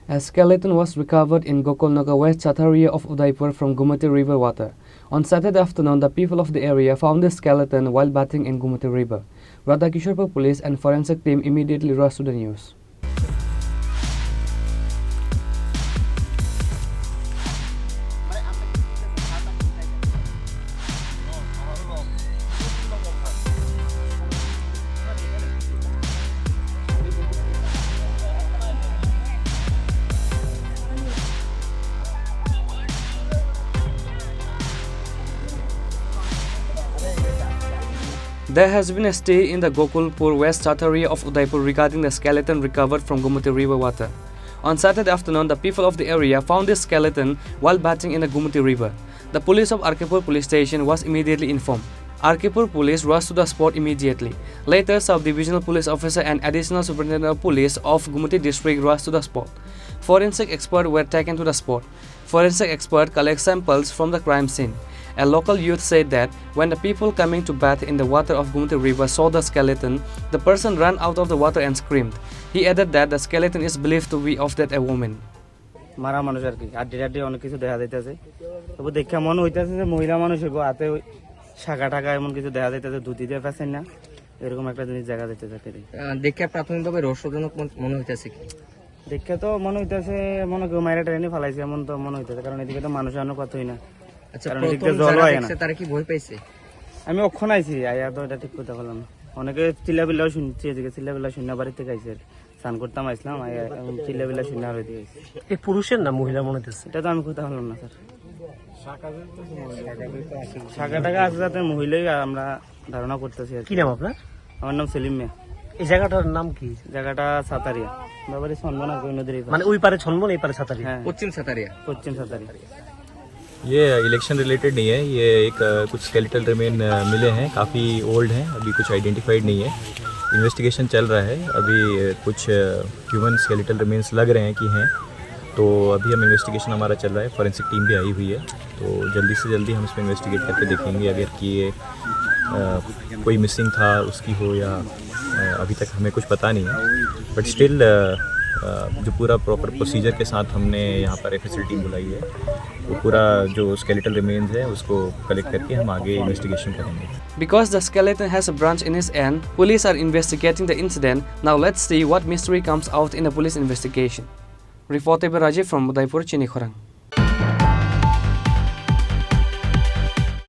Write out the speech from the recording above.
A skeleton was recovered in Gokulnagar, West Chataria of Udaipur from Gomti river water. On Saturday afternoon, the people of the area found the skeleton while bathing in Gomti river. Radhakisharpur police and forensic team immediately rushed to the news. There has been a stay in the Gokulpur, West Chataria of Udaipur regarding the skeleton recovered from Gomti river water. On Saturday afternoon, the people of the area found this skeleton while bathing in the Gomti river. The police of Arkipur police station was immediately informed. Arkipur police rushed to the spot immediately. Later, sub-divisional police officer and additional superintendent of police of Gomti district rushed to the spot. Forensic experts were taken to the spot. Forensic expert collect samples from the crime scene. A local youth said that when the people coming to bath in the water of Gomti river saw the skeleton, the person ran out of the water and screamed. He added that the skeleton is believed to be of that a woman. মারা মানুষ আর কি আড্ডি আড্ডি অনেক কিছু দেখা যাইতেছে তবে দেখা মনে হইতেছে যে মহিলা মানুষের হাতে শাখা টাকা এমন কিছু দেখা যাইতেছে ধুতি দিয়ে ফেসেন না এরকম একটা জিনিস দেখা যাইতেছে দেখে প্রাথমিকভাবে রহস্যজনক মনে হইতেছে কি দেখে তো মনে হইতেছে মনে কেউ মাইরা ট্রেনে ফালাইছে এমন তো মনে হইতেছে কারণ এদিকে তো মানুষ আনো কতই না আচ্ছা প্রথম যারা দেখছে তারা কি ভয় পাইছে আমি অক্ষণ আইছি আয়া তো এটা ঠিক কথা বললাম অনেকে চিল্লাবিল্লাও শুনছি এদিকে চিল্লাবিল্লা শুনে বাড়ি থেকে আইছে স্নান করতাম আইসলাম চিল্লাবিল্লা শুনে আর হইতে গেছে এই পুরুষের না মহিলা মনে হইতেছে এটা তো আমি কথা বললাম না স্যার শাখা টাকা আছে যাতে মহিলাই আমরা ধারণা করতেছি কি নাম আপনার আমার নাম সেলিম মিয়া এই জায়গাটার নাম কি জায়গাটা ছাতারিয়া বাবারি ছনবন আর নদীর মানে ওই পারে ছনবন এই পারে ছাতারিয়া পশ্চিম ছাতারিয়া ये इलेक्शन रिलेटेड नहीं है, ये एक कुछ स्केलेटल रिमेन मिले हैं, काफ़ी ओल्ड हैं, अभी कुछ आइडेंटिफाइड नहीं है। इन्वेस्टिगेशन चल रहा है, अभी कुछ ह्यूमन स्केलेटल रिमेन्स लग रहे हैं कि हैं, तो अभी हम इन्वेस्टिगेशन हमारा चल रहा है, फॉरेंसिक टीम भी आई हुई है, तो जल्दी से जल्दी हम इसमें इन्वेस्टिगेट करके देखेंगे अगर कि ये कोई मिसिंग था उसकी हो या अभी तक हमें कुछ पता नहीं है, बट स्टिल जो पूरा प्रॉपर प्रोसीजर के साथ हमने यहाँ पर एफएसएल टीम बुलाई है, वो पूरा जो स्केलेटल रिमेन्स है उसको कलेक्ट करके हम आगे इन्वेस्टिगेशन करेंगे. Because the skeleton has a branch in its end, police are investigating the incident. Now let's see what mystery comes out in the police investigation. Reporter by Rajiv from Udaipur, Chini, Khorang.